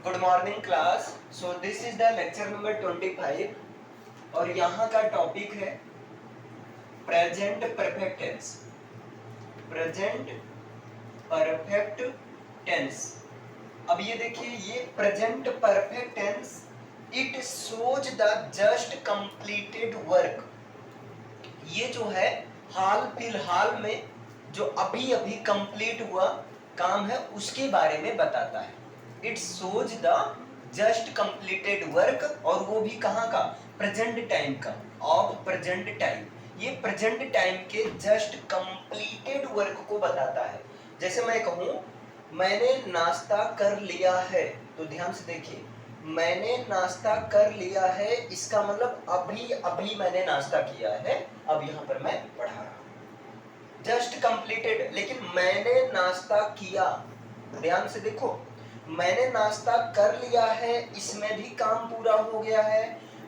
Good morning class. So this is the lecture number 25 और यहाँ का टॉपिक है present perfect tense. Present perfect tense. अब ये देखिए, ये present perfect tense it shows the just completed work. ये जो है हाल फिलहाल में जो अभी अभी कंप्लीट हुआ काम है उसके बारे में बताता है। It shows the just completed work, और वो भी कहाँ का? प्रेजेंट टाइम का, ऑफ प्रेजेंट टाइम। ये प्रेजेंट टाइम के जस्ट कंप्लीटेड वर्क को बताता है। जैसे मैं कहूँ मैंने नाश्ता कर लिया है, तो ध्यान से देखिए, मैंने नाश्ता कर लिया है इसका मतलब अभी अभी मैंने नाश्ता किया है, अब यहाँ पर मैं पढ़ा रहा हूँ। Just completed. लेकिन मैंने नाश्ता किया, ध्यान से देखो, मैंने नाश्ता कर लिया है इसमें भी काम पूरा हो गया है,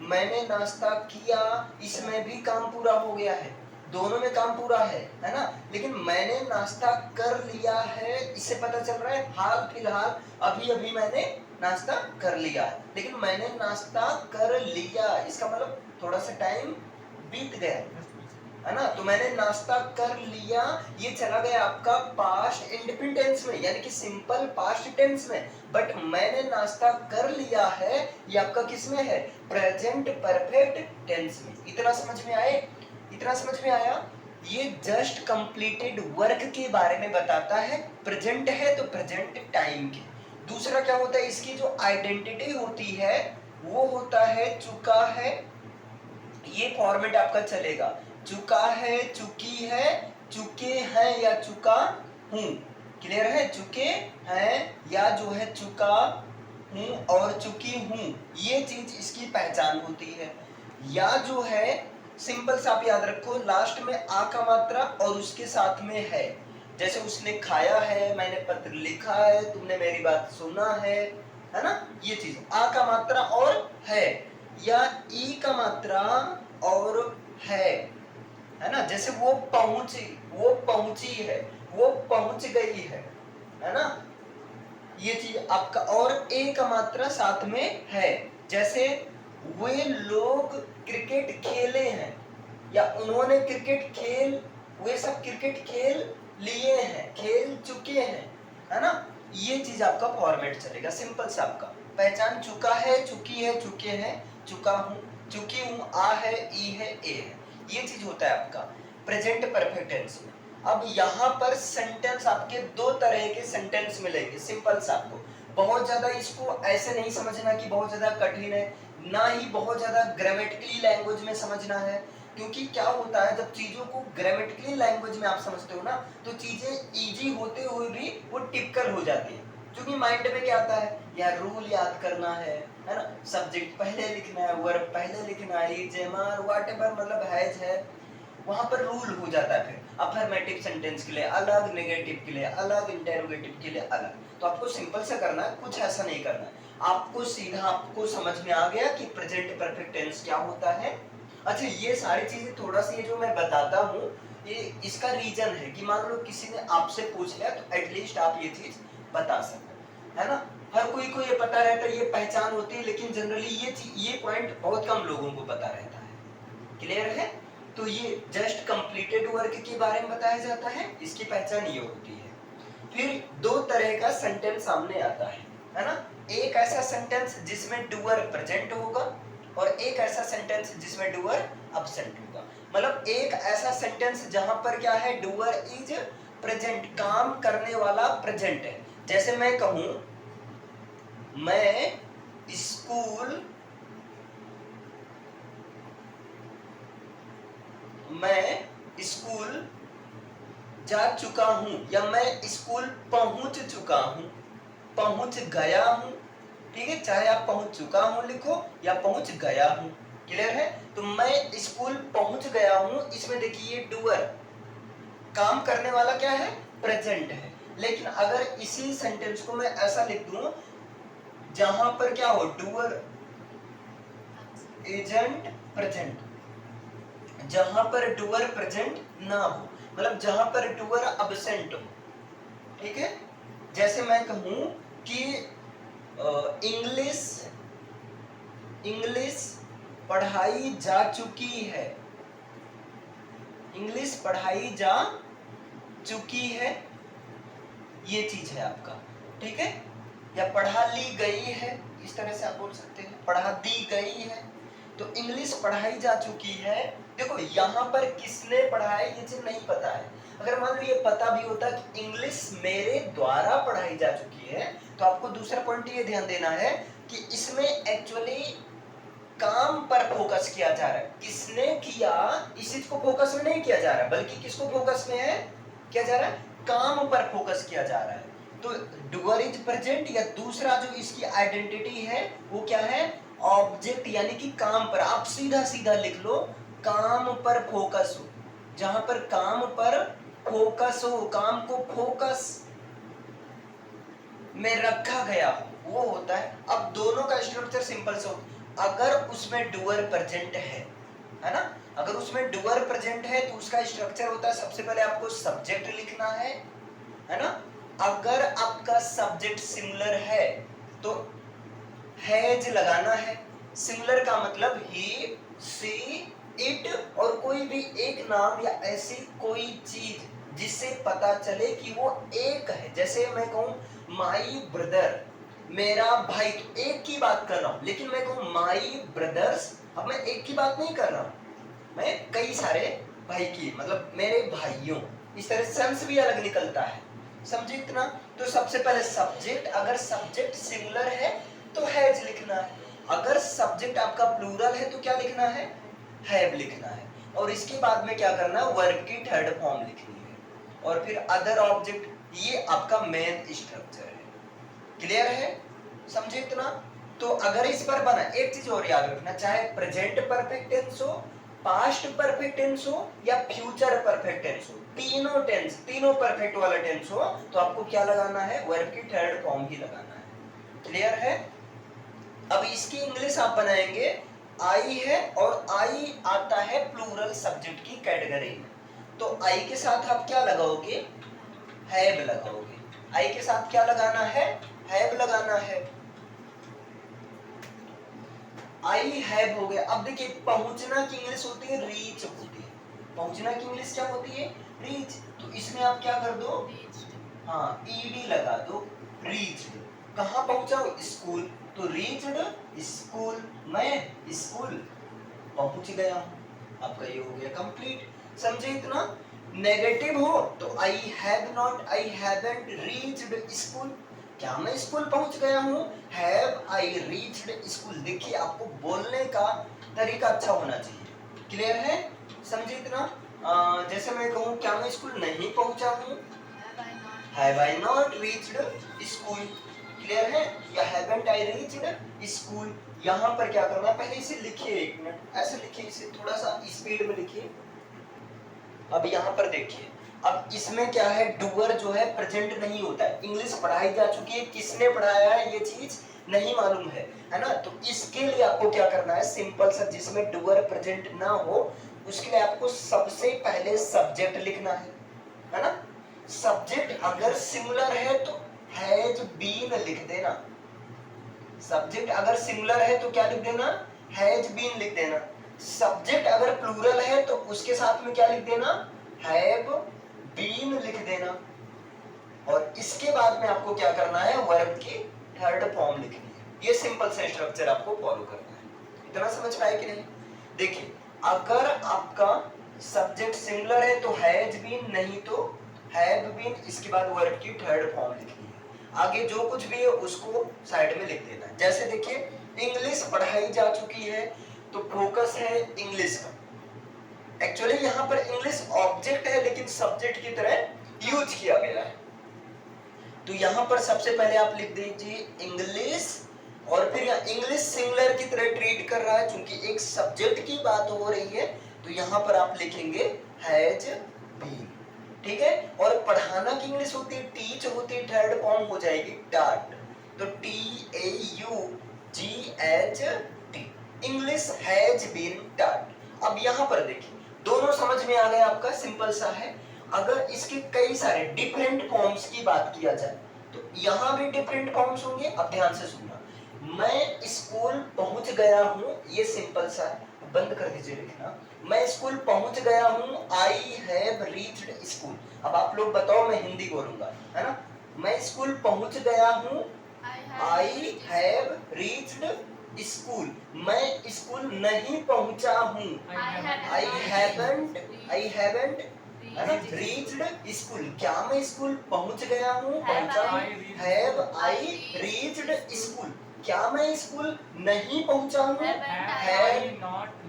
मैंने नाश्ता किया इसमें भी काम पूरा हो गया है, दोनों में काम पूरा है ना। लेकिन मैंने नाश्ता कर लिया है इससे पता चल रहा है हाल फिलहाल अभी अभी मैंने नाश्ता कर लिया है। लेकिन मैंने नाश्ता कर लिया इसका मतलब थोड़ा सा टाइम बीत गया है ना। तो मैंने नाश्ता कर लिया ये चला गया आपका पास्ट इंडेफिनिट टेंस में, यानी कि सिंपल पास्ट टेंस में। बट मैंने नाश्ता कर लिया है ये आपका किस में है? प्रेजेंट परफेक्ट टेंस में। इतना समझ में आए? इतना समझ में आया? ये जस्ट कंप्लीटेड वर्क के बारे में बताता है, प्रेजेंट है तो प्रेजेंट टाइम के। दूसरा क्या होता है, इसकी जो आइडेंटिटी होती है वो होता है चुका है। ये फॉर्मेट आपका चलेगा, चुका है, चुकी है, चुके हैं या चुका हूं। क्लियर है? चुके हैं या जो है चुका हूं और चुकी हूं, ये चीज इसकी पहचान होती है। या जो है सिंपल सा आप याद रखो, लास्ट में आ का मात्रा और उसके साथ में है। जैसे उसने खाया है, मैंने पत्र लिखा है, तुमने मेरी बात सुना है ना। ये चीज आ का मात्रा और है, या ई का मात्रा और है ना। जैसे वो पहुंची, वो पहुंची है, वो पहुंच गई है ना। ये चीज आपका, और ए का मात्रा साथ में है। जैसे वे लोग क्रिकेट खेले हैं, या उन्होंने क्रिकेट खेल, वे सब क्रिकेट खेल लिए हैं, खेल चुके हैं, है ना। ये चीज आपका फॉर्मेट चलेगा सिंपल सा आपका। पहचान चुका है, चुकी है, चुके हैं, चुका हूं, चुकी हूं, आ है, ई है, ए है। ये चीज होता है आपका प्रेजेंट परफेक्ट टेंस में। अब यहाँ पर सेंटेंस आपके दो तरह के सेंटेंस मिलेंगे सिंपल सा आपको। बहुत ज्यादा इसको ऐसे नहीं समझना कि बहुत ज्यादा कठिन है, ना ही बहुत ज्यादा ग्रामेटिकली लैंग्वेज में समझना है। क्योंकि क्या होता है, जब चीजों को ग्रामेटिकली लैंग्वेज में आप समझते हो ना, तो चीजें इजी होते हुए भी वो टिपिकल हो जाती है। क्योंकि माइंड में क्या आता है, यार रूल याद करना है ना, सब्जेक्ट पहले लिखना है, वर्ब पहले लिखना है, जेमर व्हाटएवर मतलब है, वहां पर रूल हो जाता है। फिर अफर्मेटिव सेंटेंस के लिए अलग, नेगेटिव के लिए अलग, इंटरोगेटिव के लिए अलग। तो आपको सिंपल से करना है, कुछ ऐसा नहीं करना है। आपको सीधा आपको समझ में आ गया कि प्रेजेंट परफेक्ट टेंस क्या होता है। अच्छा, ये सारी चीजें थोड़ा सा ये जो मैं बताता हूँ, ये इसका रीजन है कि मान लो किसी ने आपसे पूछ लिया तो एटलीस्ट आप ये चीज बता सकते है ना। हर कोई को ये पता रहता है, ये पहचान होती है, लेकिन जनरली ये पॉइंट बहुत कम लोगों को पता रहता है। क्लियर है? तो ये जस्ट कंप्लीटेड वर्क के बारे में बताया जाता है, इसकी पहचान ये होती है। फिर दो तरह का सेंटेंस सामने आता है ना। एक ऐसा सेंटेंस जिसमें डूअर प्रेजेंट होगा, और एक ऐसा सेंटेंस जिसमें डूअर अब्सेंट होगा। मतलब एक ऐसा सेंटेंस जहां पर क्या है, डूअर इज प्रेजेंट, काम करने वाला प्रेजेंट है। जैसे मैं कहूं मैं स्कूल जा चुका हूं, या मैं स्कूल पहुंच चुका हूं, पहुंच गया हूं। ठीक है, चाहे आप पहुंच चुका हूं लिखो या पहुंच गया हूं। क्लियर है? तो मैं स्कूल पहुंच गया हूं, इसमें देखिए डूअर, काम करने वाला क्या है, प्रेजेंट है। लेकिन अगर इसी सेंटेंस को मैं ऐसा लिख दूं जहां पर क्या हो, डूअर एजेंट प्रेजेंट, जहां पर डूअर प्रेजेंट ना हो, मतलब जहां पर डूअर अब्सेंट हो। ठीक है, जैसे मैं कहूं कि इंग्लिश पढ़ाई जा चुकी है, इंग्लिश पढ़ाई जा चुकी है, ये चीज है आपका, ठीक है। या पढ़ा ली गई है, इस तरह से आप बोल सकते हैं, पढ़ा दी गई है। तो इंग्लिश पढ़ाई जा चुकी है। देखो यहाँ पर किसने पढ़ाया ये चीज नहीं पता है। अगर मान लो ये पता भी होता कि इंग्लिश मेरे द्वारा पढ़ाई जा चुकी है, तो आपको दूसरा पॉइंट ये ध्यान देना है कि इसमें एक्चुअली काम पर फोकस किया जा रहा है। किसने किया इस चीज को फोकस में नहीं किया जा रहा है, बल्कि किसको फोकस में है किया जा रहा है, काम पर फोकस किया जा रहा है। तो डूअर इज प्रेजेंट, या दूसरा जो इसकी आइडेंटिटी है वो क्या है, ऑब्जेक्ट, यानी कि काम पर। आप सीधा सीधा लिख लो, काम पर फोकस हो। जहां पर काम पर फोकस हो, काम को फोकस में रखा गया हो, वो होता है। अब दोनों का स्ट्रक्चर सिंपल से हो, अगर उसमें डूअर प्रेजेंट है ना, अगर उसमें डूअर प्रेजेंट है तो उसका स्ट्रक्चर होता है, सबसे पहले आपको सब्जेक्ट लिखना है ना। अगर आपका सब्जेक्ट सिमिलर है तो हैज लगाना है। सिमिलर का मतलब ही, सी, इट, और कोई भी एक नाम या ऐसी कोई चीज जिससे पता चले कि वो एक है। जैसे मैं कहूं माई ब्रदर, मेरा भाई, तो एक की बात कर रहा हूं। लेकिन मैं कहूं माई ब्रदर्स, अब मैं एक की बात नहीं कर रहा हूं, मैं कई सारे भाई की, मतलब मेरे भाइयों, इस तरह सेंस भी अलग निकलता है, समझे इतना। तो सबसे पहले सब्जेक्ट, अगर सब्जेक्ट सिमिलर है तो हैज लिखना है। अगर सब्जेक्ट आपका प्लूरल है तो क्या लिखना है, हैव लिखना है। और इसके बाद में क्या करना है, वर्ब की थर्ड फॉर्म लिखनी है। और फिर अदर ऑब्जेक्ट, ये आपका मेन स्ट्रक्चर है। क्लियर है, समझे इतना। तो अगर इस पर बना, एक चीज और याद रखना, चाहे प्रेजेंट परफेक्ट टेंस हो, पास्ट परफेक्ट टेंस हो या फ्यूचर परफेक्ट टेंस हो, तीनों टेंस, तीनों परफेक्ट वाला टेंस हो, तो आपको क्या लगाना है, वर्ब की थर्ड फॉर्म ही लगाना है। क्लियर है। अब इसकी इंग्लिश आप बनाएंगे, आई है, और आई आता है प्लूरल सब्जेक्ट की कैटेगरी में। तो आई के साथ आप क्या लगाओगे, हैव लगाओगे। आई के साथ क्या लगाना है, हैव लगाना है। आई हैव हो गया। अब देखिए, पहुंचना की इंग्लिश होती है रीच होती है। पहुंचना की इंग्लिश क्या होती है, रीच। तो इसमें आप क्या कर दो, हाँ, ईडी लगा दो, रीच्ड। कहां पहुंचा हो, स्कूल, तो रीच्ड स्कूल, मैं स्कूल पहुंच गया हूं। आपका ये हो गया कंप्लीट, समझे इतना। नेगेटिव हो तो I have not, I haven't reached school, क्या मैं स्कूल पहुंच गया हूं, हैव आई रीच्ड स्कूल। देखिए, आपको बोलने का तरीका अच्छा होना चाहिए। क्लियर है, समझे इतना। जैसे मैं कहूं, क्या मैं स्कूल नहीं पहुंचा हूं, have I not reached school. Clear है, या हैवंट आई रीच्ड स्कूल। यहां पर क्या करना है, पहले इसे लिखिए, एक मिनट ऐसे लिखिए, इसे थोड़ा सा स्पीड में लिखिए। अब यहां पर देखिए, अब इसमें क्या है, डूअर जो है प्रेजेंट नहीं होता है। इंग्लिश पढ़ाई जा चुकी है, किसने पढ़ाया है ये चीज नहीं मालूम है ना। तो इसके लिए आपको क्या करना है, सिंपल सा, जिसमें डूअर प्रेजेंट ना हो, उसके लिए आपको सबसे पहले सब्जेक्ट लिखना है ना। सब्जेक्ट अगर सिमिलर है तो हैज बीन लिख देना। सब्जेक्ट अगर सिमिलर है तो क्या लिख देना, हैज बीन लिख देना। सब्जेक्ट अगर प्लूरल है तो उसके साथ में क्या लिख देना, हैव बीन लिख देना। और इसके बाद में आपको क्या करना है, वर्ब की थर्ड फॉर्म लिखनी है। ये सिंपल सा स्ट्रक्चर आपको फॉलो करना है। इतना समझ पाए कि नहीं। देखिए, अगर आपका सब्जेक्ट सिमिलर है तो हैज बीन, नहीं तो हैव बीन, इसके बाद वर्ब की थर्ड फॉर्म लिखनी है। आगे जो कुछ भी है उसको साइड में लिख देना है। जैसे देखिए, इंग्लिश पढ़ाई जा चुकी है, तो फोकस है इंग्लिश का। एक्चुअली यहाँ पर इंग्लिश ऑब्जेक्ट है, लेकिन सब्जेक्ट की तरह यूज किया गया है। तो यहाँ पर सबसे पहले आप लिख दीजिए इंग्लिश, और फिर यहाँ इंग्लिश सिंगुलर की तरह ट्रीट कर रहा है, क्योंकि एक सब्जेक्ट की बात हो रही है। तो यहाँ पर आप लिखेंगे हैज बीन, ठीक है। और पढ़ाना की इंग्लिश होती है टीच होती है, थर्ड फॉर्म हो जाएगी टाट। तो TAUGHT, इंग्लिश हैज बीन टाट। अब यहाँ पर देखिए, दोनों समझ में आ गया आपका, सिंपल सा है। अगर इसके कई सारे डिफरेंट फॉर्म्स की बात किया जाए तो यहाँ भी डिफरेंट फॉर्म्स होंगे। अब ध्यान से सुनना, मैं स्कूल पहुंच गया हूँ, ये सिंपल सा है, बंद कर दीजिए लिखना। मैं स्कूल पहुंच गया हूँ, आई हैव रीच्ड स्कूल। अब आप लोग बताओ, मैं हिंदी बोलूंगा, है ना। मैं स्कूल पहुंच गया हूँ, आई हैव रीच्ड स्कूल। मैं स्कूल नहीं पहुंचा हूँ, आई हैवंट है ना रीच्ड स्कूल। क्या मैं स्कूल पहुंच गया हूँ, पहुंचा हूँ, हैव आई रीच्ड स्कूल। क्या मैं स्कूल नहीं पहुंचा हूँ,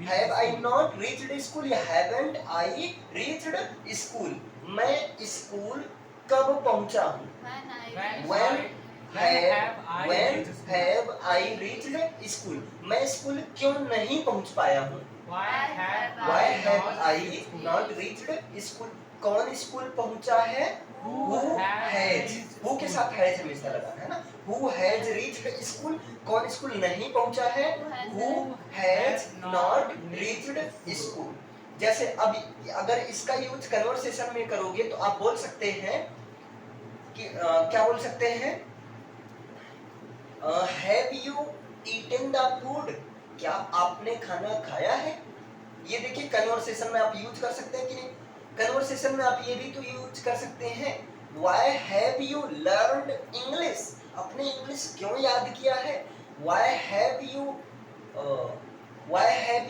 have I not reached school या हैवंट आई रीच्ड स्कूल। मैं स्कूल कब पहुंचा हूँ, when have I reached school। मैं स्कूल क्यों नहीं पहुंच पाया हूँ, why have I not reached school। कौन स्कूल पहुंचा है, who has, who के साथ has हमेशा लगाना है ना, who has reached school। कौन स्कूल नहीं पहुंचा है, who has not reached school। जैसे अब अगर इसका यूज कन्वर्सेशन में करोगे तो आप बोल सकते हैं कि क्या बोल सकते हैं, have you eaten the food. क्या आपने खाना खाया है। ये देखिए कन्वर्सेशन में आप यूज कर सकते हैं कि नहीं। कन्वर्सेशन में आप ये भी तो यूज कर सकते हैं, why have you learned English. आपने इंग्लिश क्यों याद किया है, व्हाई हैव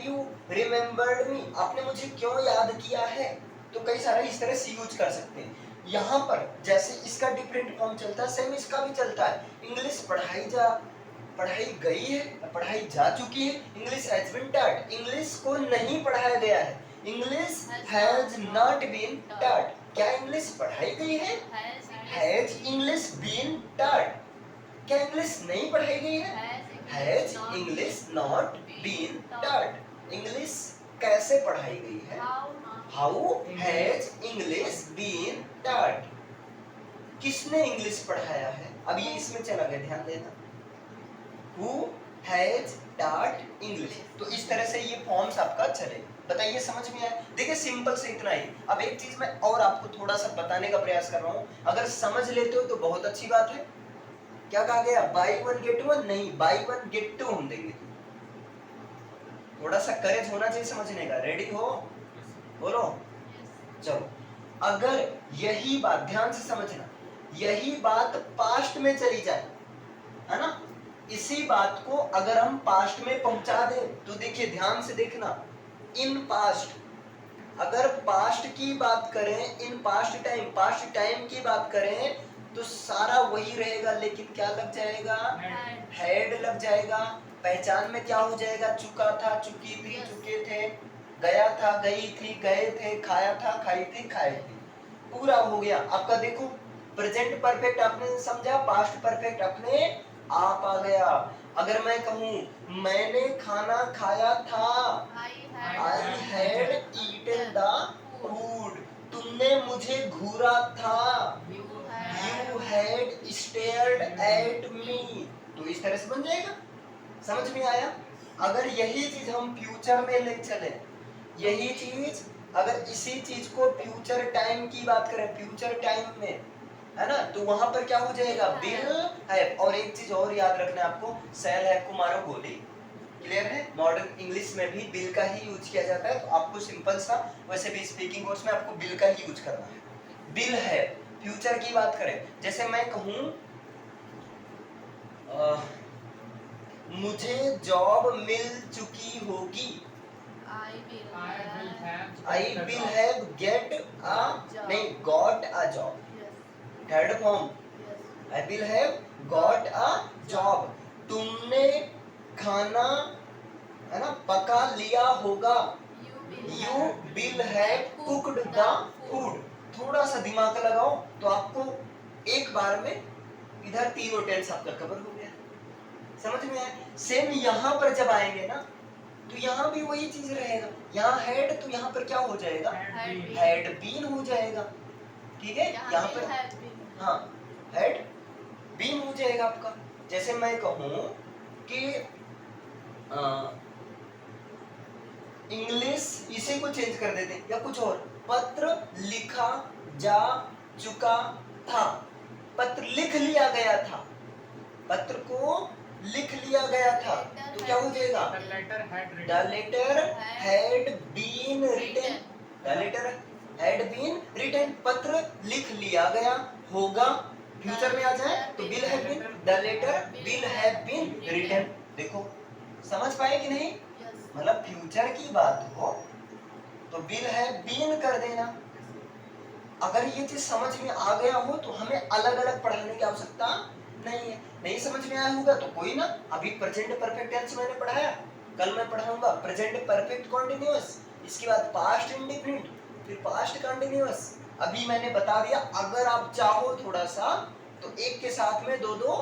यू रिमेम्बर्ड मी। आपने मुझे क्यों याद किया है। तो कई सारे इस तरह से यूज कर सकते हैं। यहाँ पर जैसे इसका डिफरेंट फॉर्म चलता है, सेम इसका भी चलता है। इंग्लिश पढ़ाई गई है, पढ़ाई जा चुकी है। English has been taught, English को नहीं पढ़ाया गया है, English has not been taught. क्या इंग्लिश पढ़ाई गई है, हैज इंग्लिश बीन टॉट। क्या इंग्लिश नहीं पढ़ाई गई है, has English not been taught. English कैसे पढ़ाई गई है, how has English been taught. किसने इंग्लिश पढ़ाया है। अब ये इसमें चला गया, ध्यान देना, Who has taught English। तो इस तरह से ये फॉर्म्स आपका चले। बताइए समझ में आया। देखिए सिंपल से इतना ही। अब एक चीज मैं और आपको थोड़ा सा बताने का प्रयास कर रहा हूँ, अगर समझ लेते हो तो बहुत अच्छी बात है। क्या कहा गया, बाई वन गेट वन नहीं, बाई वन गेट टू हम देंगे। थोड़ा सा करेज होना चाहिए समझने का। रेडी हो, बोलो चलो। अगर यही बात ध्यान से समझना, यही बात पास्ट में चली जाए, है ना, इसी बात को अगर हम पास्ट में पहुंचा दें तो देखिए ध्यान से देखना, इन पास्ट, अगर पास्ट की बात करें, इन पास्ट टाइम की बात करें तो सारा वही रहेगा, लेकिन क्या लग जाएगा, हैड लग जाएगा। पहचान में क्या हो जाएगा, चुका था, चुकी थी, चुके थे, गया था, गई थी, गए थे, खाया था, खाई थी, खाए थे, पूरा हो गया आपका। देखो प्रेजेंट परफेक्ट आपने समझा, पास्ट परफेक्ट अपने आप आ गया। अगर मैं कहूँ मैंने खाना खाया था, I had eaten the food. तुमने मुझे घूरा था, you had stared at me. तो इस तरह से बन जाएगा। समझ में आया। अगर यही चीज हम फ्यूचर में ले चले, यही चीज अगर इसी चीज को फ्यूचर टाइम की बात करें, फ्यूचर टाइम में, है ना, तो वहां पर क्या हो जाएगा, बिल है। और एक चीज और याद रखना आपको, सेल है को मारो गोली। क्लियर है। मॉडर्न इंग्लिश में भी बिल का ही यूज किया जाता है, तो आपको सिंपल सा, वैसे भी स्पीकिंग कोर्स में आपको बिल का ही यूज करना है। बिल है। फ्यूचर की बात करें, जैसे मैं कहूँ मुझे जॉब मिल चुकी होगी, I will have get a, नहीं, got a job. Third form, I will have got a job. तुमने खाना, है ना, पका लिया होगा, you will have cooked the food. थोड़ा सा दिमाग लगाओ तो आपको एक बार में इधर तीनों टेंस आपका कवर हो गया। समझ में आया। सेम यहाँ पर जब आएंगे ना तो यहाँ भी वही चीज रहेगा। यहाँ हैड तो यहाँ पर क्या हो जाएगा, हैड बीन हो जाएगा। ठीक है, यहाँ पर हाँ हैड बीन हो जाएगा आपका। जैसे मैं कहूँ कि इंग्लिश, इसी को चेंज कर देते या कुछ और, पत्र लिखा जा चुका था, पत्र लिख लिया गया था, पत्र को लिख लिया गया था, तो क्या हो जाएगा? The letter had the written. Letter had been written, the letter had been written, पत्र लिख लिया गया होगा, फ्यूचर में आ जाए तो will have been, the letter will have been written. देखो समझ पाए कि नहीं? मतलब फ्यूचर की बात हो तो विल हैव बीन कर देना। अगर ये चीज समझ में आ गया हो तो हमें अलग अलग पढ़ाने की आवश्यकता नहीं है। नहीं समझ में आया होगा तो कोई ना, अभी प्रेजेंट परफेक्ट टेंस मैंने पढ़ाया, कल मैं पढ़ाऊंगा प्रेजेंट परफेक्ट कॉन्टिन्यूअस, इसके बाद पास्ट इंडेफिनिट, फिर पास्ट कंटीन्यूअस। अभी मैंने बता दिया, अगर आप चाहो थोड़ा सा तो एक के साथ में दो दो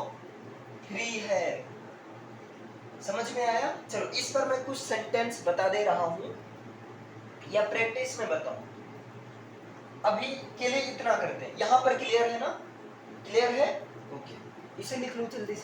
फ्री है। समझ में आया? चलो इस पर मैं कुछ सेंटेंस बता दे रहा हूं या प्रैक्टिस में बताऊं। अभी के लिए इतना करते हैं, यहां पर क्लियर है ना? क्लियर है? ओके, इसे लिख लो जल्दी से।